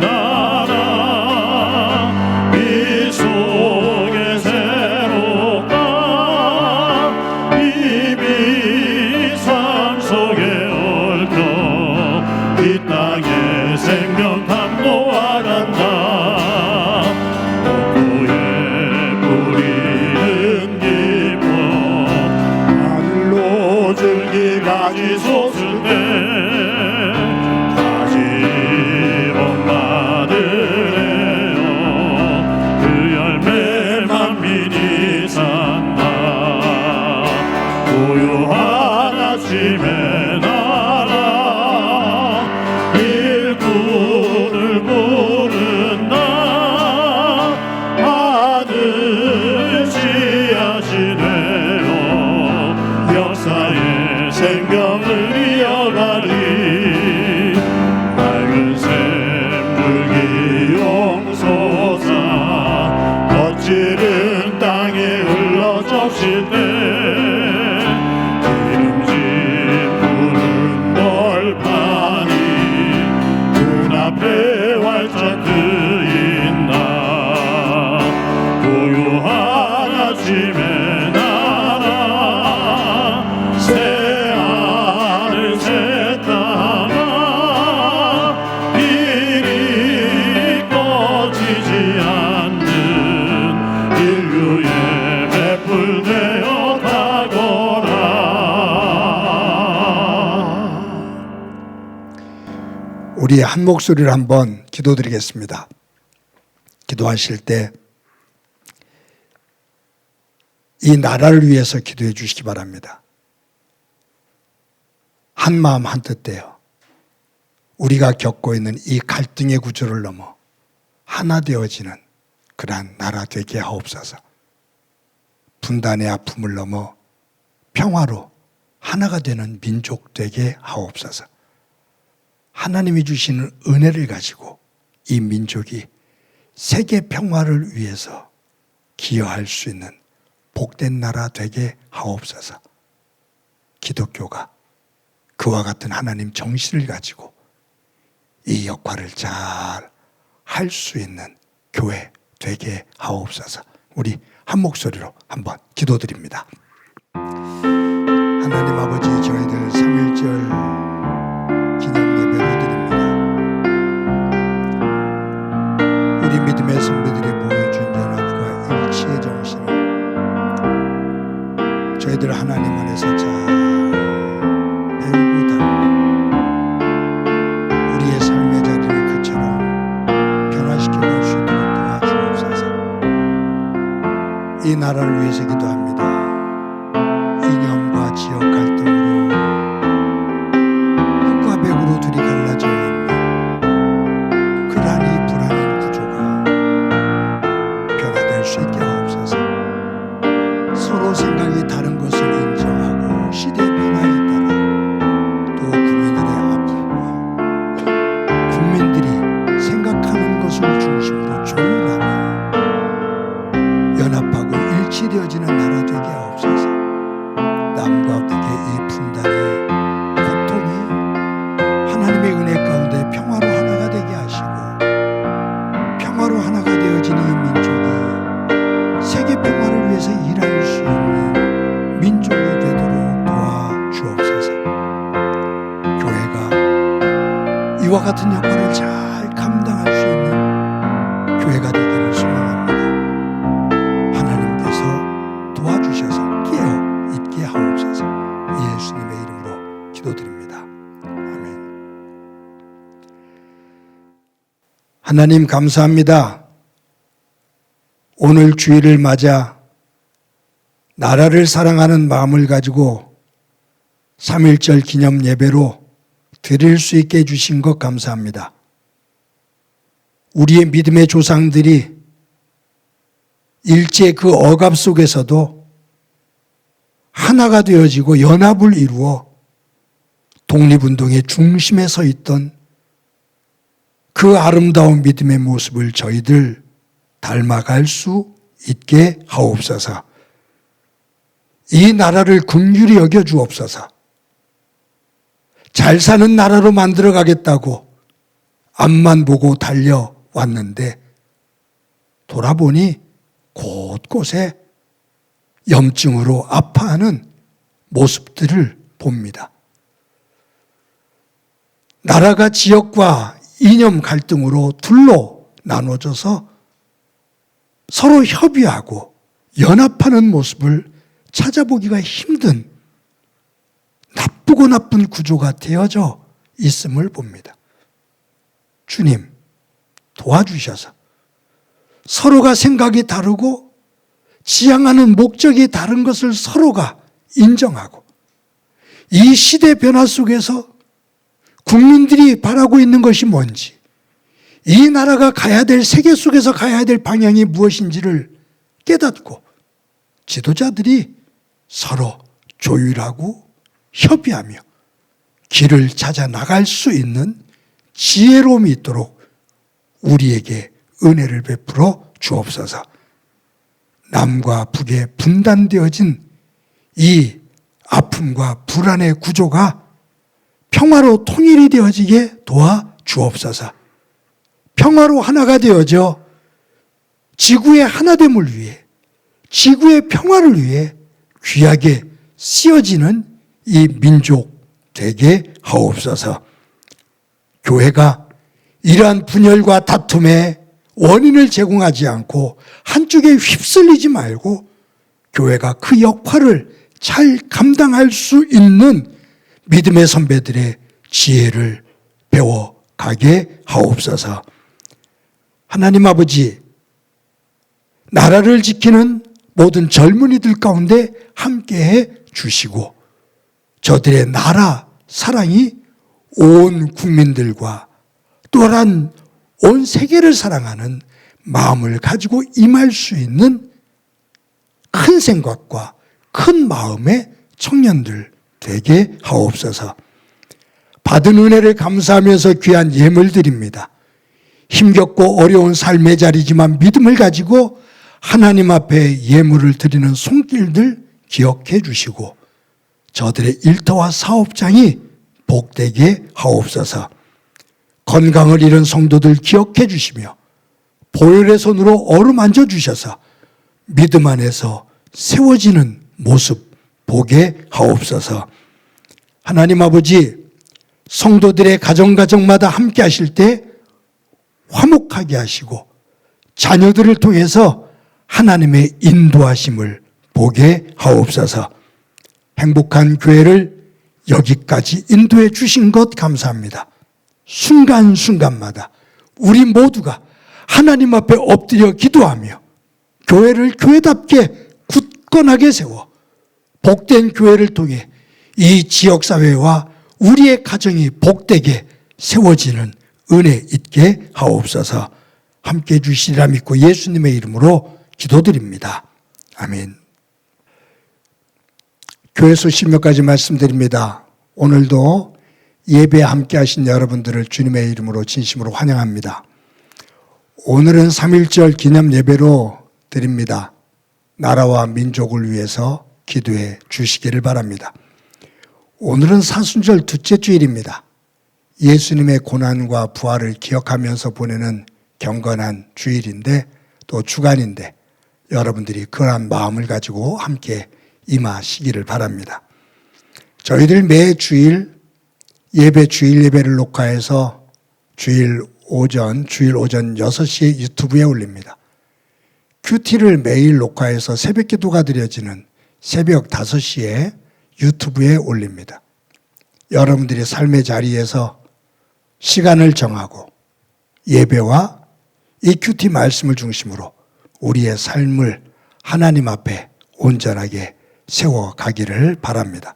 나라 빛 속에 새롭다. 이미 삶 속에 얽혀 이 땅에 생명 담보와 간다. 복도에 뿌리는 기뻐 하늘로 줄기까지 솟을 때 다시 복받으래요. 그 열매 만민이 산다. 고요한 아침의 나라 일꾼을 부른다. 하늘 씨앗이 되어 역사의 생명을 이어가리. 밝은 샘줄기 용솟아 거칠은 땅에 흘러 접실 때 기름진 푸른 벌판이 눈앞에 활짝 트인다. 고요한 아침의 나라 새하늘 새 땅아 빛이 꺼지지 않는 인류의 횃불 되어 가거라. 우리 한 목소리를 한번 기도드리겠습니다. 기도하실 때 이 나라를 위해서 기도해 주시기 바랍니다. 한 마음 한 뜻대요. 우리가 겪고 있는 이 갈등의 구조를 넘어 하나 되어지는 그러한 나라 되게 하옵소서. 분단의 아픔을 넘어 평화로 하나가 되는 민족 되게 하옵소서. 하나님이 주시는 은혜를 가지고 이 민족이 세계 평화를 위해서 기여할 수 있는 복된 나라 되게 하옵소서. 기독교가 그와 같은 하나님 정신을 가지고 이 역할을 잘 할 수 있는 교회 되게 하옵소서. 우리 한 목소리로 한번 기도드립니다. 하나님 아버지, 저희들 3.1절 기념 예배를 드립니다. 우리 믿음의 선배들이 보여준 연합과 일치의 정신을 저희들 하나님 안에서 잘 배우고 닮고 우리의 삶의 자리를 그처럼 변화시켜 볼 수 있도록 도와주옵소서. 이 나라를 위해서 기도합니다. 이념과 지역 갈등으로 흙과 백으로 둘이 갈라져 있는 그러한 이 불안한 구조가 변화될 수 있게 하옵소서. 서로 생각이 다른 것을 인정하고 시대의 변화에 따라 또 국민들의 아픔과 국민들이 생각하는 것을 중심으로 조율하며 연합하고 일치되어지는 나라 되게 하옵소서. 남과 북의 이 분단의 고통이 하나님의 은혜 가운데 평화로 하나가 되게 하시고 평화로 하나가 되어지는 이 민족이 세계 평화를 위해서 일할 수 있는 민족이 되도록 도와주옵소서. 교회가 이와 같은 역할을 잘 감당할 수 있는 교회가 되기를 소망합니다. 하나님께서 도와주셔서 깨어 있게 하옵소서. 예수님의 이름으로 기도드립니다. 아멘. 하나님 감사합니다. 오늘 주일을 맞아 나라를 사랑하는 마음을 가지고 3.1절 기념 예배로 드릴 수 있게 해주신 것 감사합니다. 우리의 믿음의 조상들이 일제 그 억압 속에서도 하나가 되어지고 연합을 이루어 독립운동의 중심에 서 있던 그 아름다운 믿음의 모습을 저희들 닮아갈 수 있게 하옵소서. 이 나라를 긍휼히 여겨 주옵소서. 잘 사는 나라로 만들어 가겠다고 앞만 보고 달려왔는데 돌아보니 곳곳에 염증으로 아파하는 모습들을 봅니다. 나라가 지역과 이념 갈등으로 둘로 나눠져서 서로 협의하고 연합하는 모습을 찾아보기가 힘든 나쁘고 나쁜 구조가 되어져 있음을 봅니다. 주님, 도와주셔서 서로가 생각이 다르고 지향하는 목적이 다른 것을 서로가 인정하고 이 시대 변화 속에서 국민들이 바라고 있는 것이 뭔지, 이 나라가 가야 될, 세계 속에서 가야 될 방향이 무엇인지를 깨닫고 지도자들이 서로 조율하고 협의하며 길을 찾아 나갈 수 있는 지혜로움이 있도록 우리에게 은혜를 베풀어 주옵소서. 남과 북에 분단되어진 이 아픔과 불안의 구조가 평화로 통일이 되어지게 도와 주옵소서. 평화로 하나가 되어져 지구의 하나됨을 위해, 지구의 평화를 위해 귀하게 쓰여지는 이 민족 되게 하옵소서. 교회가 이러한 분열과 다툼의 원인을 제공하지 않고 한쪽에 휩쓸리지 말고 교회가 그 역할을 잘 감당할 수 있는 믿음의 선배들의 지혜를 배워가게 하옵소서. 하나님 아버지, 나라를 지키는 모든 젊은이들 가운데 함께해 주시고 저들의 나라 사랑이 온 국민들과 또한 온 세계를 사랑하는 마음을 가지고 임할 수 있는 큰 생각과 큰 마음의 청년들 되게 하옵소서. 받은 은혜를 감사하면서 귀한 예물 드립니다. 힘겹고 어려운 삶의 자리지만 믿음을 가지고 하나님 앞에 예물을 드리는 손길들 기억해 주시고 저들의 일터와 사업장이 복되게 하옵소서. 건강을 잃은 성도들 기억해 주시며 보혈의 손으로 어루만져 주셔서 믿음 안에서 세워지는 모습 보게 하옵소서. 하나님 아버지, 성도들의 가정마다 함께 하실 때 화목하게 하시고 자녀들을 통해서 하나님의 인도하심을 보게 하옵소서. 행복한 교회를 여기까지 인도해 주신 것 감사합니다. 순간순간마다 우리 모두가 하나님 앞에 엎드려 기도하며 교회를 교회답게 굳건하게 세워 복된 교회를 통해 이 지역사회와 우리의 가정이 복되게 세워지는 은혜 있게 하옵소서. 함께해 주시리라 믿고 예수님의 이름으로 기도드립니다. 아멘. 교회소 10몇 가지 말씀드립니다. 오늘도 예배에 함께 하신 여러분들을 주님의 이름으로 진심으로 환영합니다. 오늘은 3.1절 기념 예배로 드립니다. 나라와 민족을 위해서 기도해 주시기를 바랍니다. 오늘은 사순절 둘째 주일입니다. 예수님의 고난과 부활을 기억하면서 보내는 경건한 주일인데 또 주간인데 여러분들이 그러한 마음을 가지고 함께 임하시기를 바랍니다. 저희들 매 주일 주일 예배를 녹화해서 주일 오전 6시에 유튜브에 올립니다. 큐티를 매일 녹화해서 새벽 기도가 드려지는 새벽 5시에 유튜브에 올립니다. 여러분들이 삶의 자리에서 시간을 정하고 예배와 이 큐티 말씀을 중심으로 우리의 삶을 하나님 앞에 온전하게 세워가기를 바랍니다.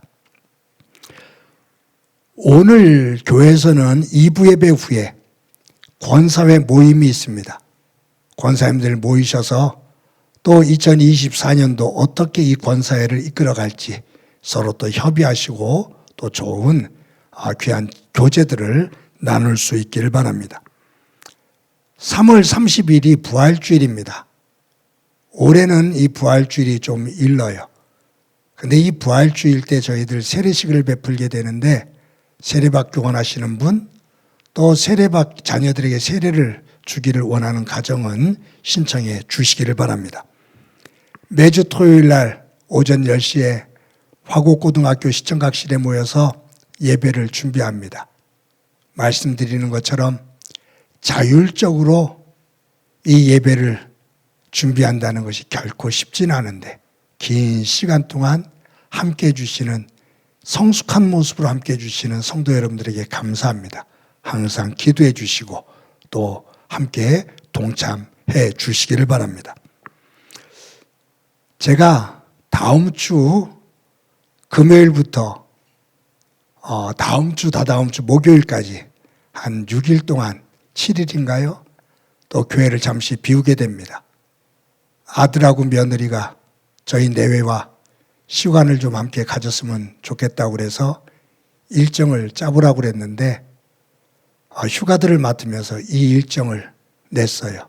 오늘 교회에서는 2부 예배 후에 권사회 모임이 있습니다. 권사님들 모이셔서 또 2024년도 어떻게 이 권사회를 이끌어갈지 서로 또 협의하시고 또 좋은 귀한 교제들을 나눌 수 있기를 바랍니다. 3월 30일이 부활주일입니다. 올해는 이 부활주일이 좀 일러요. 근데 이 부활주일 때 저희들 세례식을 베풀게 되는데 세례받기 원하시는 분, 또 세례받 자녀들에게 세례를 주기를 원하는 가정은 신청해 주시기를 바랍니다. 매주 토요일 날 오전 10시에 화곡고등학교 시청각실에 모여서 예배를 준비합니다. 말씀드리는 것처럼 자율적으로 이 예배를 준비한다는 것이 결코 쉽지는 않은데 긴 시간 동안 함께 해주시는 성숙한 모습으로 함께 해주시는 성도 여러분들에게 감사합니다. 항상 기도해 주시고 또 함께 동참해 주시기를 바랍니다. 제가 다음 주 금요일부터 다음 주 목요일까지 한 6일 동안 7일인가요? 또 교회를 잠시 비우게 됩니다. 아들하고 며느리가 저희 내외와 시간을 좀 함께 가졌으면 좋겠다고 그래서 일정을 짜보라고 그랬는데 휴가들을 맡으면서 이 일정을 냈어요.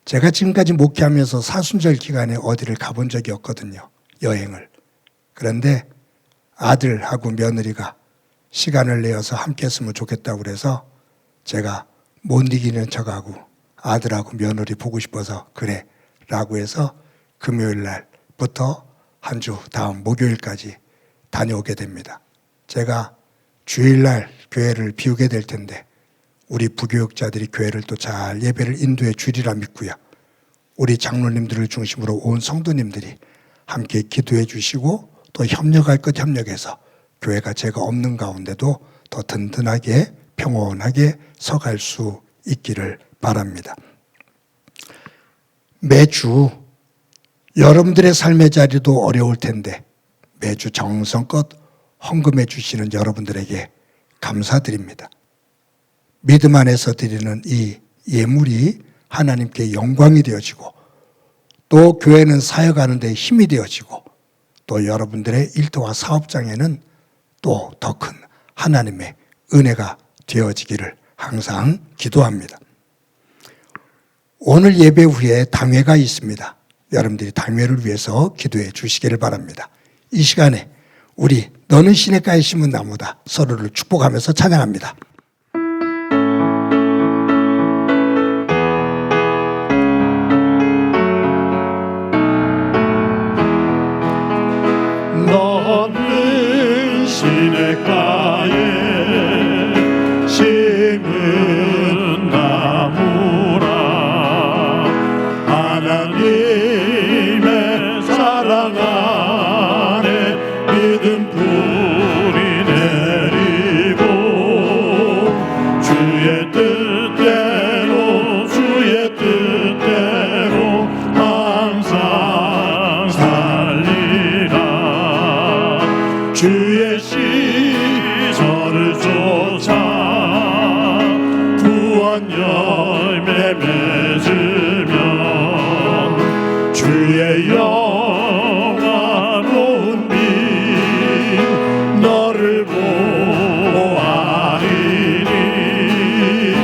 제가 지금까지 목회하면서 사순절 기간에 어디를 가본 적이 없거든요. 여행을. 그런데 아들하고 며느리가 시간을 내어서 함께 했으면 좋겠다고 그래서 제가 못 이기는 척하고 아들하고 며느리 보고 싶어서 그래 라고 해서 금요일 날부터 한 주 다음 목요일까지 다녀오게 됩니다. 제가 주일날 교회를 비우게 될 텐데 우리 부교육자들이 교회를 또 잘 예배를 인도해 주리라 믿고요. 우리 장로님들을 중심으로 온 성도님들이 함께 기도해 주시고 또 협력할 것 협력해서 교회가 제가 없는 가운데도 더 든든하게 평온하게 서갈 수 있기를 바랍니다. 매주 여러분들의 삶의 자리도 어려울 텐데 매주 정성껏 헌금해 주시는 여러분들에게 감사드립니다. 믿음 안에서 드리는 이 예물이 하나님께 영광이 되어지고 또 교회는 사역하는 데 힘이 되어지고 또 여러분들의 일터와 사업장에는 또 더 큰 하나님의 은혜가 되어지기를 항상 기도합니다. 오늘 예배 후에 당회가 있습니다. 여러분들이 당회를 위해서 기도해 주시기를 바랍니다. 이 시간에 우리 너는 시냇가에 심은 나무다 서로를 축복하면서 찬양합니다. 너는 시냇가에 심은 나무라 하나님의 사랑 안에 믿음 뿌리 내리고 주의 뜻대로 항상 살리라. 주의 시절을 쫓아 구원 열매 맺으면 주의 영화로운 빛 너를 보아리니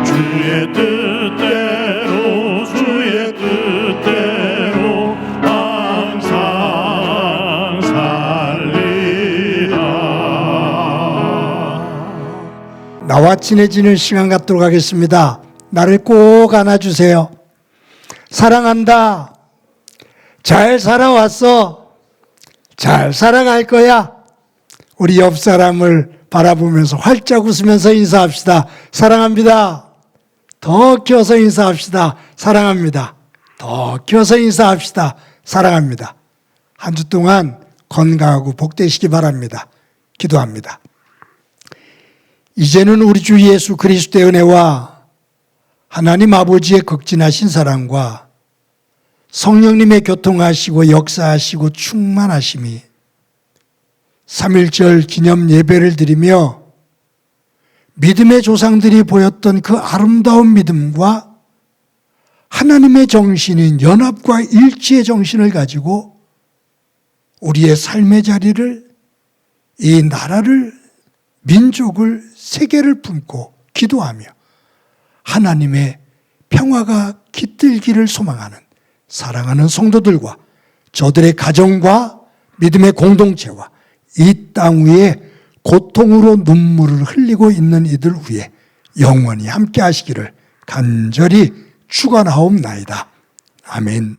주의 뜻대로 항상 살리라. 나와 친해지는 시간 갖도록 하겠습니다. 나를 꼭 안아주세요. 사랑한다. 잘 살아왔어. 잘 살아갈 거야. 우리 옆 사람을 바라보면서 활짝 웃으면서 인사합시다. 사랑합니다. 더 키워서 인사합시다. 사랑합니다. 더 키워서 인사합시다. 사랑합니다. 한 주 동안 건강하고 복되시기 바랍니다. 기도합니다. 이제는 우리 주 예수 그리스도의 은혜와 하나님 아버지의 극진하신 사랑과 성령님의 교통하시고 역사하시고 충만하심이 3.1절 기념 예배를 드리며 믿음의 조상들이 보였던 그 아름다운 믿음과 하나님의 정신인 연합과 일치의 정신을 가지고 우리의 삶의 자리를, 이 나라를, 민족을, 세계를 품고 기도하며 하나님의 평화가 깃들기를 소망하는 사랑하는 성도들과 저들의 가정과 믿음의 공동체와 이 땅 위에 고통으로 눈물을 흘리고 있는 이들 위에 영원히 함께 하시기를 간절히 축원하옵나이다. 아멘.